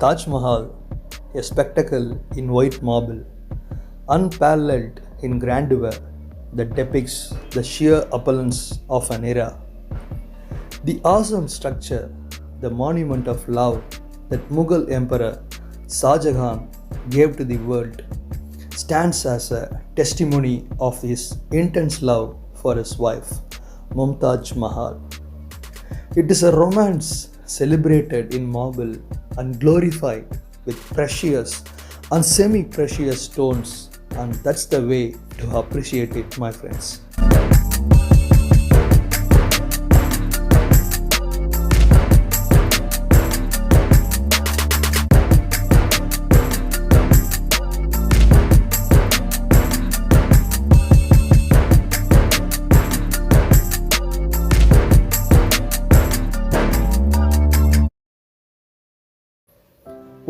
Taj Mahal, a spectacle in white marble, unparalleled in grandeur that depicts the sheer opulence of an era. The awesome structure, the monument of love that Mughal Emperor Shah Jahan gave to the world, stands as a testimony of his intense love for his wife, Taj Mahal. It is a romance celebrated in marble and glorified with precious and semi-precious stones, and that's the way to appreciate it, my friends.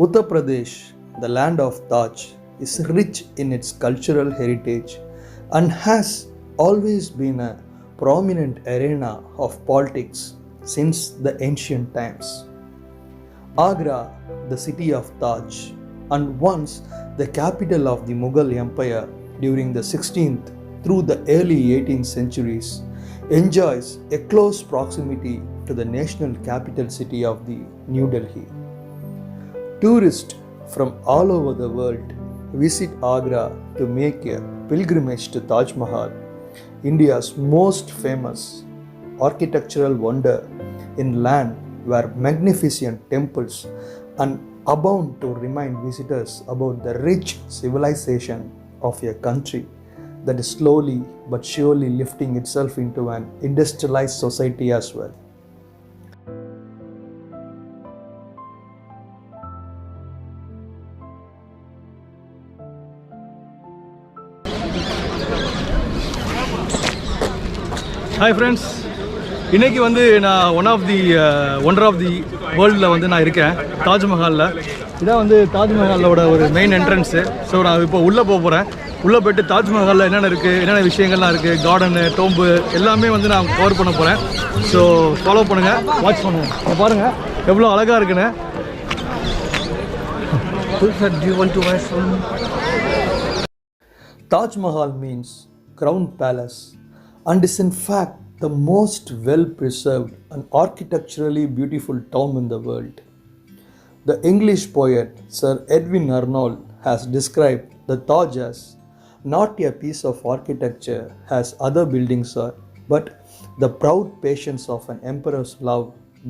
Uttar Pradesh, the land of Taj, is rich in its cultural heritage and has always been a prominent arena of politics since the ancient times. Agra, the city of Taj, and once the capital of the Mughal Empire during the 16th through the early 18th centuries, enjoys a close proximity to the national capital city of the New Delhi. Tourists from all over the world visit Agra to make a pilgrimage to Taj Mahal, India's most famous architectural wonder in land where magnificent temples and abound to remind visitors about the rich civilization of a country that is slowly but surely lifting itself into an industrialized society as well. Hi friends, இன்னைக்கு நான் wonder of the வேர்ல்டில் நான் இருக்கேன் தாஜ் மஹாலில். இதான் தாஜ் மஹாலோட ஒரு main entrance. So நான் இப்போ உள்ளே போகிறேன். உள்ளே போய்ட்டு தாஜ் மஹாலில் என்னென்ன இருக்குது, என்னென்ன விஷயங்கள்லாம் இருக்குது, கார்டனு, டோம்பு எல்லாமே நான் கவர் பண்ண போகிறேன். ஸோ ஃபாலோ பண்ணுங்கள், வாட்ச் பண்ணுங்கள். இப்போ பாருங்கள் எவ்வளோ அழகாக இருக்குன்னு. Taj Mahal means crown palace and is in fact the most well-preserved and architecturally beautiful tomb in the world. The English poet Sir Edwin Arnold has described the Taj as not a piece of architecture as other buildings are, but the proud patience of an emperor's love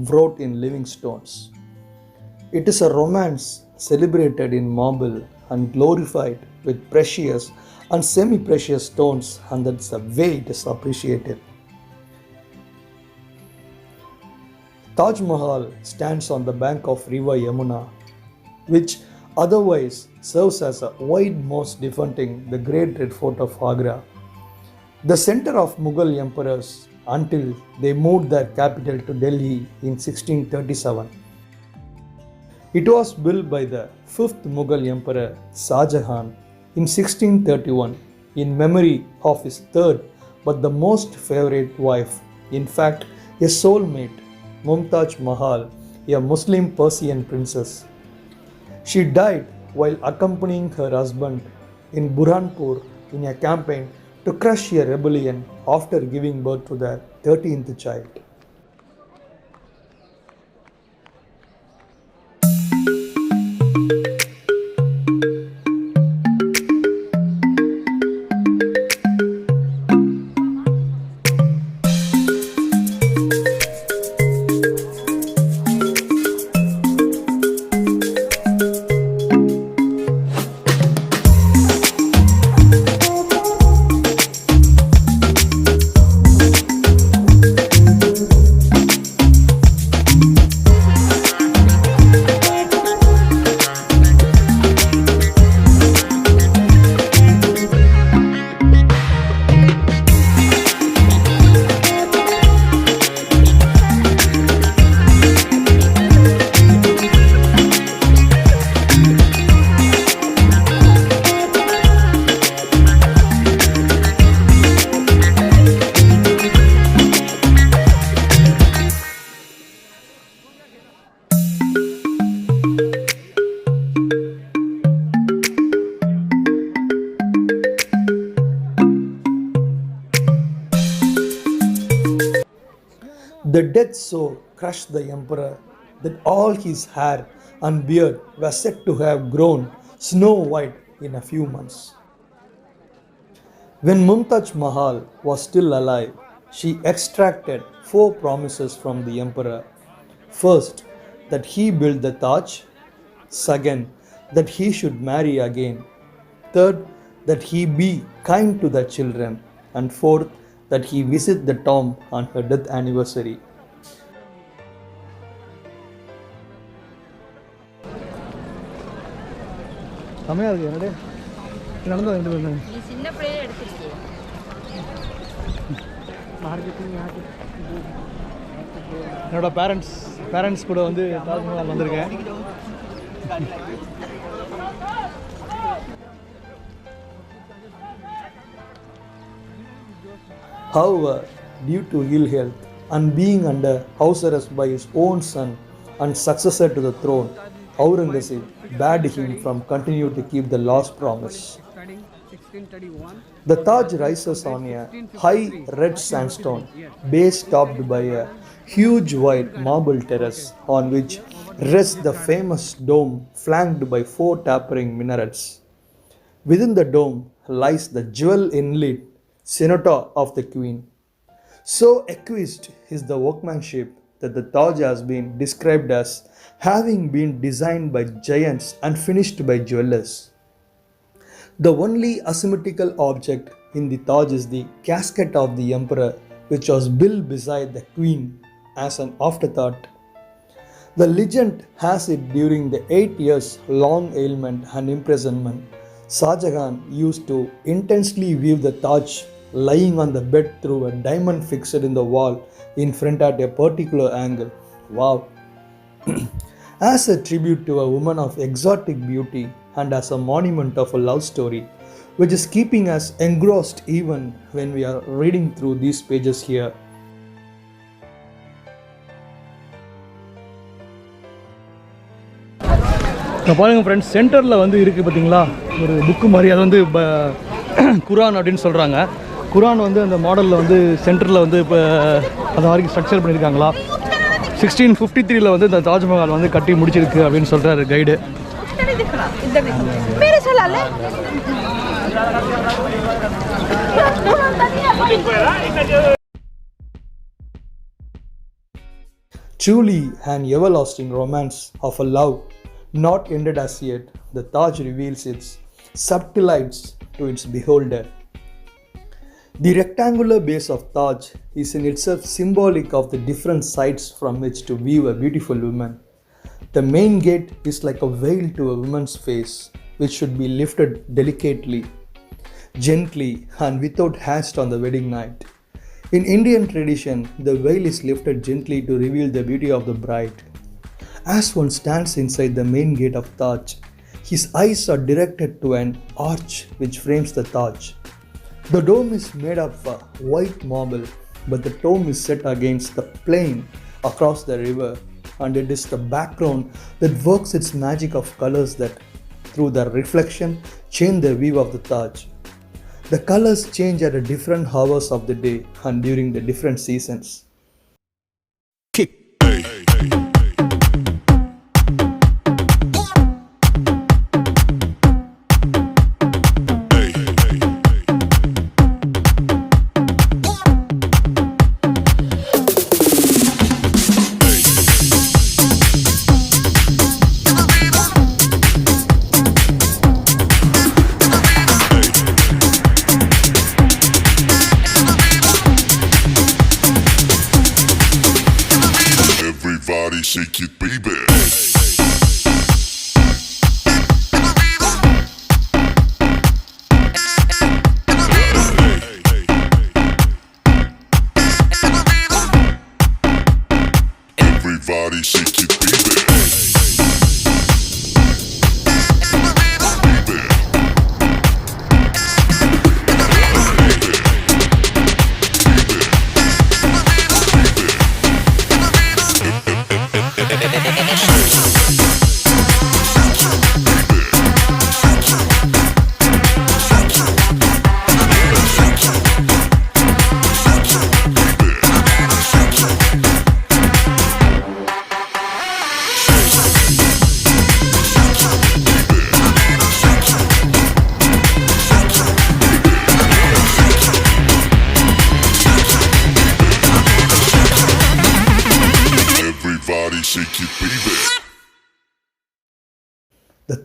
wrought in living stones. It is a romance celebrated in marble and glorified with precious and semi-precious stones, and that's the way it is appreciated. Taj Mahal stands on the bank of river Yamuna, which otherwise serves as a wide moat defending the Great Red Fort of Agra, the center of Mughal emperors until they moved their capital to Delhi in 1637. It was built by the 5th Mughal emperor Shah Jahan in 1631 in memory of his third but the most favorite wife, in fact a soulmate, Taj Mahal, a Muslim Persian princess. She died while accompanying her husband in Burhanpur in a campaign to crush a rebellion after giving birth to their 13th child. The death so crushed the emperor that all his hair and beard were said to have grown snow white in a few months. When Mumtaj Mahal was still alive, she extracted 4 promises from the emperor. First, that he build the Taj. Second, that he should marry again. Third, that he be kind to the children. And fourth, that he visit the tomb on her death anniversary. செமையாக இருக்குது என்னடே நடந்து வந்துட்டு வந்தேன் நீ சின்ன பிள்ளையே எடுத்துருக்கியே என்னோட பேரண்ட்ஸ் கூட வந்து தாஜ்மஹால் வந்திருக்கேன். However, due to ill health and being under house arrest by his own son and successor to the throne, Aurangzeb bade him from continue to keep the last promise. The Taj rises on a high red sandstone base topped by a huge white marble terrace on which rests the famous dome flanked by 4 tapering minarets. Within the dome lies the jewel inlaid cenote of the queen. So exquisite is the workmanship that the Taj has been described as having been designed by giants and finished by jewelers. The only asymmetrical object in the Taj is the casket of the emperor, which was built beside the queen as an afterthought. The legend has it during the 8 years long ailment and imprisonment, Shah Jahan used to intensely view the Taj lying on the bed through a diamond fixed in the wall in front at a particular angle. Wow! As a tribute to a woman of exotic beauty and as a monument of a love story, which is keeping us engrossed even when we are reading through these pages here. இப்போ பாருங்கள் friends, சென்டரில் வந்து இருக்குது பார்த்தீங்களா ஒரு book மாதிரி. அது வந்து குரான் அப்படின்னு சொல்கிறாங்க. குரான் வந்து அந்த மாடலில் வந்து சென்டரில் வந்து இப்போ அந்த மாதிரி ஸ்ட்ரக்சர் பண்ணியிருக்காங்களா. 1653 வந்து இந்த தாஜ்மஹால் வந்து கட்டி முடிச்சிருக்கு அப்படின்னு சொல்கிறாரு guide. Truly an everlasting romance of a love not ended as yet, the Taj reveals its subtleties to its beholder. The rectangular base of Taj is in itself symbolic of the different sides from which to view a beautiful woman. The main gate is like a veil to a woman's face, which should be lifted delicately, gently, and without haste on the wedding night. In Indian tradition, the veil is lifted gently to reveal the beauty of the bride. As one stands inside the main gate of Taj, his eyes are directed to an arch which frames the Taj. The dome is made of white marble, but the dome is set against the plain across the river, and it is the background that works its magic of colors that, through their reflection, change the view of the Taj. The colors change at the different hours of the day and during the different seasons.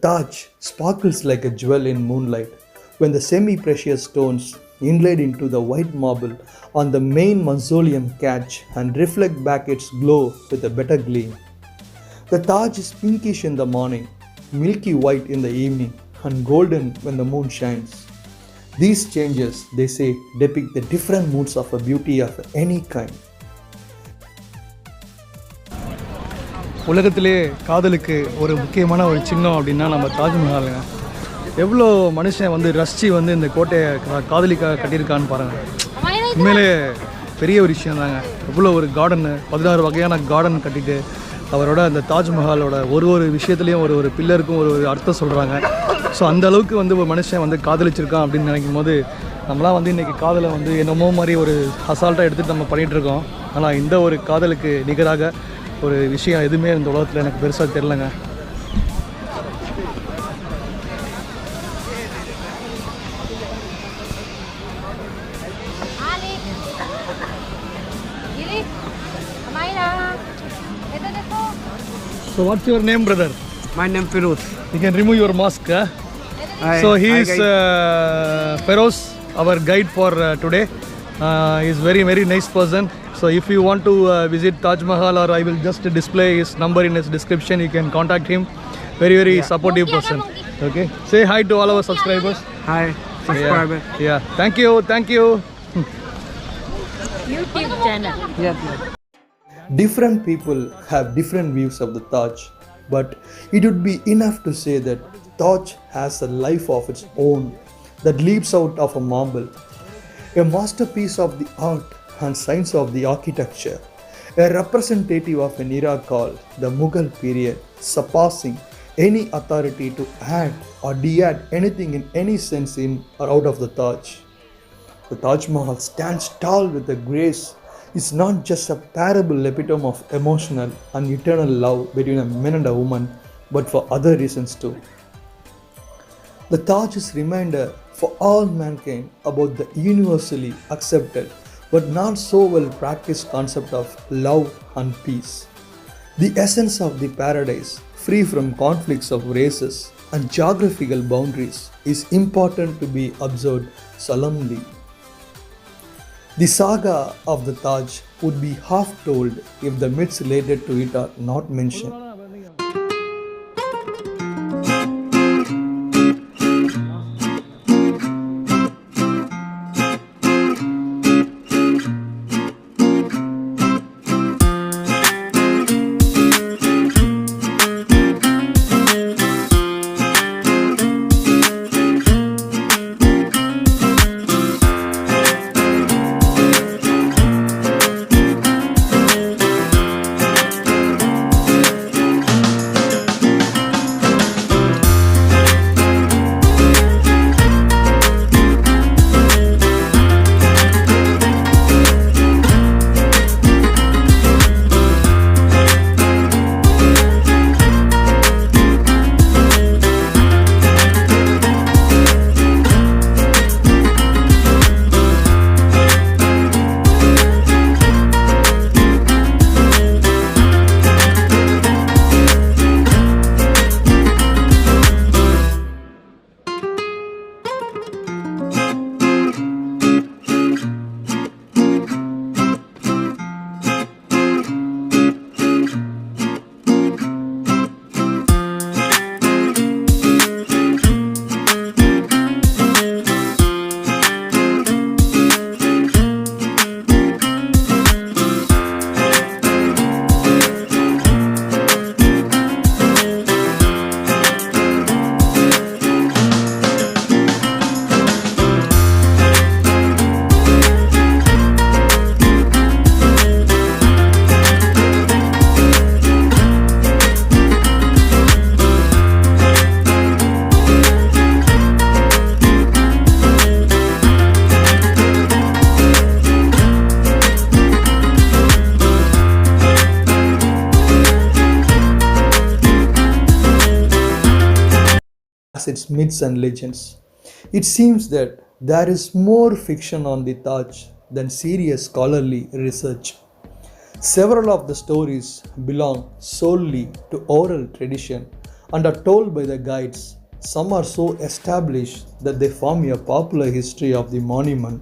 Taj sparkles like a jewel in moonlight when the semi-precious stones inlaid into the white marble on the main mausoleum catch and reflect back its glow with a better gleam. The Taj is pinkish in the morning, milky white in the evening, and golden when the moon shines. These changes, they say, depict the different moods of a beauty of any kind. உலகத்திலே காதலுக்கு ஒரு முக்கியமான ஒரு சின்னம் அப்படின்னா நம்ம தாஜ்மஹாலுங்க. எவ்வளோ மனுஷன் வந்து ரசித்து வந்து இந்த கோட்டையை காதலிக்காக கட்டியிருக்கான்னு பாருங்கள். உண்மையிலே பெரிய ஒரு விஷயம் தாங்க. எவ்வளோ ஒரு கார்டனு 16 வகையான கார்டன் கட்டிட்டு அவரோட அந்த தாஜ்மஹாலோட ஒரு விஷயத்துலேயும் ஒரு பில்லருக்கும் ஒரு அர்த்தம் சொல்கிறாங்க. ஸோ அந்த அளவுக்கு வந்து ஒரு மனுஷன் வந்து காதலிச்சிருக்கான் அப்படின்னு நினைக்கும் போது நம்மளாம் வந்து இன்றைக்கி காதலை வந்து என்னமோ மாதிரி ஒரு அசால்ட்டாக எடுத்துகிட்டு நம்ம பண்ணிகிட்ருக்கோம். ஆனால் இந்த ஒரு காதலுக்கு நிகராக ஒரு விஷயம் எதுவுமே இந்த உலகத்தில் எனக்கு பெருசாக தெரிலங்க. So what's your name, brother? My name Feroz. You can remove your mask. So he is Feroz, our guide for today. He is very nice person. So if you want to visit Taj Mahal, or I will just display his number in his description, you can contact him. Very supportive person. Okay. Say hi to all our subscribers. Hi, subscriber. Yeah. Thank you. YouTube channel. Yeah. Different people have different views of the Taj, but it would be enough to say that Taj has a life of its own that leaps out of a marble, a masterpiece of the art and science of the architecture, a representative of an era called the Mughal period, surpassing any authority to add or de-add anything in any sense in or out of the Taj. The Taj Mahal stands tall with a grace. It's not just a parable epitome of emotional and eternal love between a man and a woman, but for other reasons too. The Taj is a reminder for all mankind about the universally accepted but not so well practiced concept of love and peace. The essence of the paradise, free from conflicts of races and geographical boundaries, is important to be observed solemnly. The saga of the Taj would be half told if the myths related to it are not mentioned. Its myths and legends. It seems that there is more fiction on the Taj than serious scholarly research. Several of the stories belong solely to oral tradition and are told by the guides. Some are so established that they form a popular history of the monument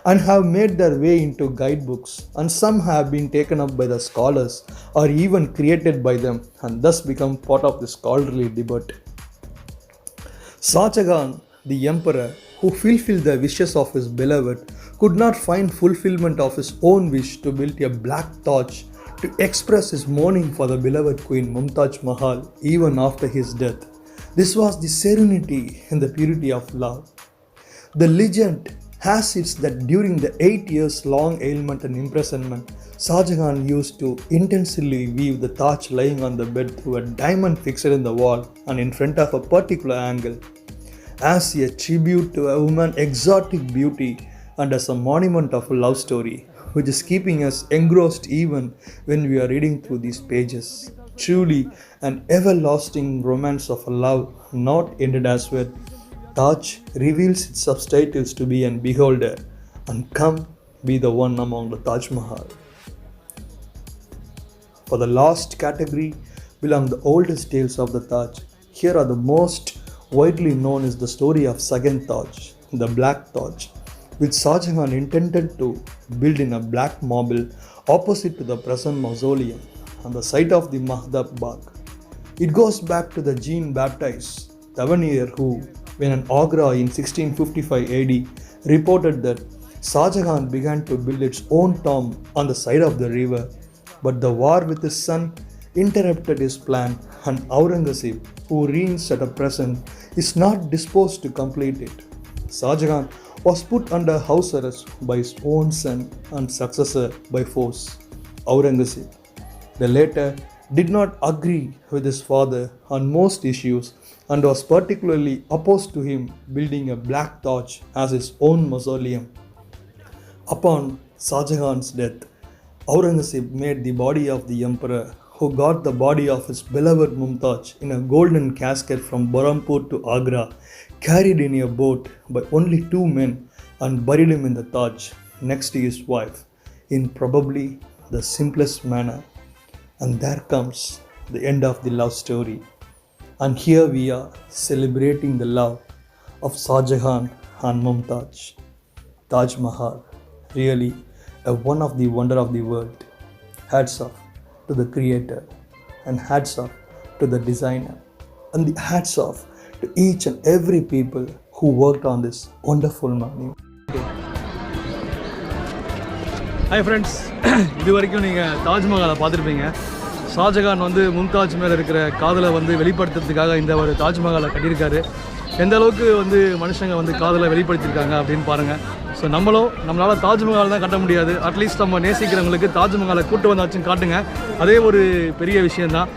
and have made their way into guidebooks, and some have been taken up by the scholars or even created by them and thus become part of the scholarly debate. Shah Jahan, the emperor who fulfilled the wishes of his beloved, could not find fulfillment of his own wish to build a black Taj to express his mourning for the beloved Queen Mumtaz Mahal even after his death. This was the serenity and the purity of love. The legend has it that during the 8 years long ailment and imprisonment, Shah Jahan used to intensely view the Taj lying on the bed through a diamond fixed in the wall and in front of a particular angle, as a tribute to a woman's exotic beauty and as a monument of a love story, which is keeping us engrossed even when we are reading through these pages. Truly an everlasting romance of a love not ended as well. Taj reveals its subtitles to be an beholder, and come be the one among the Taj Mahal. For the last category belong the oldest tales of the Taj. Here are the most widely known is the story of second Taj, the Black Taj, which Shah Jahan intended to build in a black marble opposite to the present mausoleum on the site of the Mahdab Bagh. It goes back to the Jean-Baptiste Tavernier who, when in Agra in 1655 AD, reported that Shah Jahan began to build its own tomb on the side of the river, but the war with his son interrupted his plan, and Aurangzeb, who reigns at present, is not disposed to complete it. Shah Jahan was put under house arrest by his own son and successor by force, Aurangzeb. The latter did not agree with his father on most issues and was particularly opposed to him building a black Taj as his own mausoleum. Upon Shah Jahan's death, Aurangzeb made the body of the emperor, who got the body of his beloved Mumtaz in a golden casket from Burhanpur to Agra, carried in a boat by only 2 men, and buried him in the Taj next to his wife in probably the simplest manner. And there comes the end of the love story. And here we are celebrating the love of Shah Jahan and Mumtaz. Taj Mahal, really a one of the wonder of the world. Hats off to the creator, and hats off to the designer, and the hats off to each and every people who worked on this wonderful monument. Hi friends, இது வரைக்கும் நீங்கள் தாஜ்மஹாலை பார்த்துருப்பீங்க. ஷாஜகான் வந்து மும்தாஜ் மேலே இருக்கிற காதலை வந்து வெளிப்படுத்துறதுக்காக இந்த ஒரு தாஜ்மஹாலை கட்டியிருக்காரு. எந்த அளவுக்கு வந்து மனுஷங்க வந்து காதலை வெளிப்படுத்தியிருக்காங்க அப்படின்னு பாருங்கள். ஸோ நம்மளால் தாஜ்மஹால் தான் கட்ட முடியாது, அட்லீஸ்ட் நம்ம நேசிக்கிறவங்களுக்கு தாஜ்மஹாலை கூட்டு வந்தாச்சும் காட்டுங்க. அதே ஒரு பெரிய விஷயந்தான்.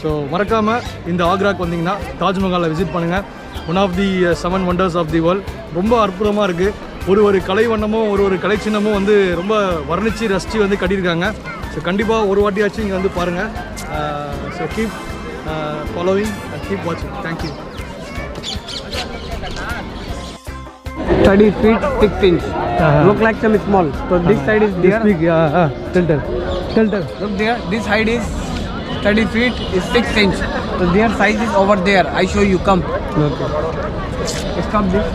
ஸோ மறக்காமல் இந்த ஆக்ராக்கு வந்தீங்கன்னா தாஜ்மஹாலை விசிட் பண்ணுங்கள். One of the 7 wonders of the world. ரொம்ப அற்புதமாக இருக்குது. ஒரு கலை வண்ணமும் ஒரு கலை சின்னமும் வந்து ரொம்ப வர்ணித்து ரசித்து வந்து கட்டியிருக்காங்க. ஸோ கண்டிப்பாக ஒரு வாட்டியாச்சும் இங்கே வந்து பாருங்கள். So keep following and keep வாட்சிங். Thank you. 30 feet 6 inch. Look like some small. So this side is there. This big, tell. Look there. This height is 30 feet is 6 inch. So their size is over there. I show you. Come. Okay. Stop this.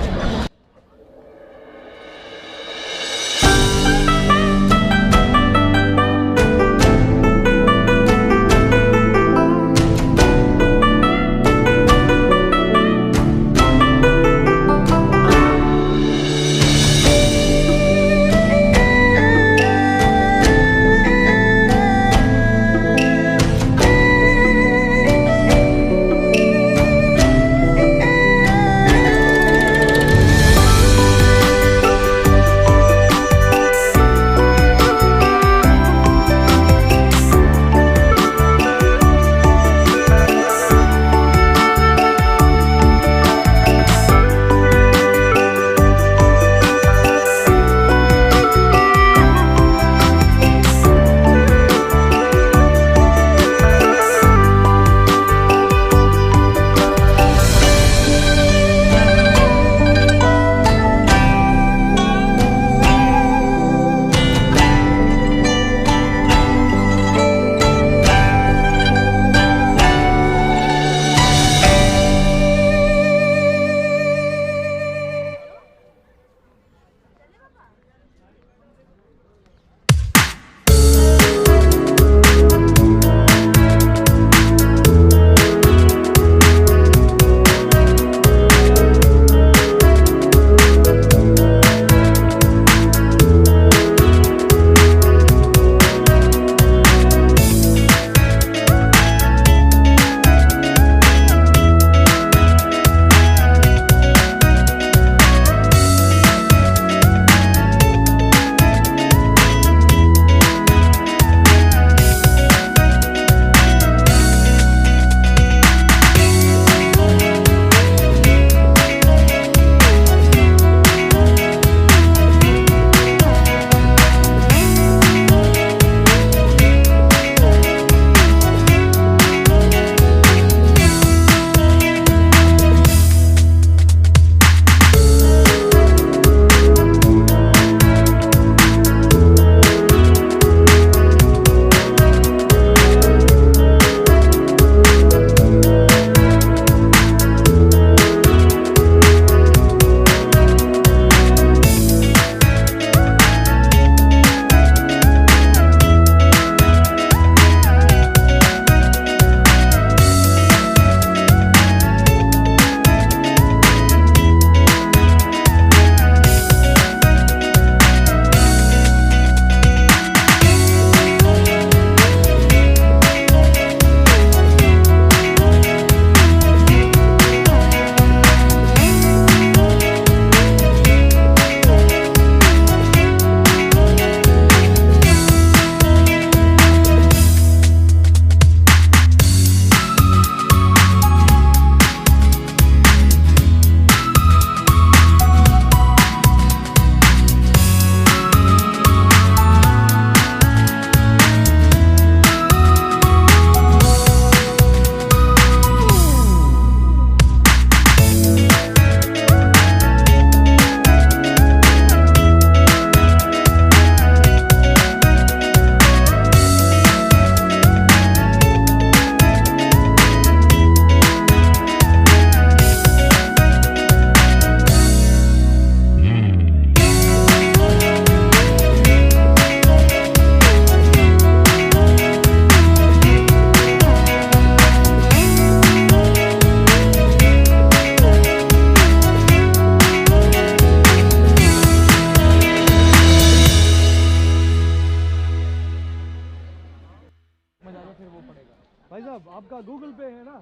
साहब आपका Google पे है ना?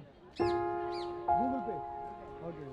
Google पे, okay.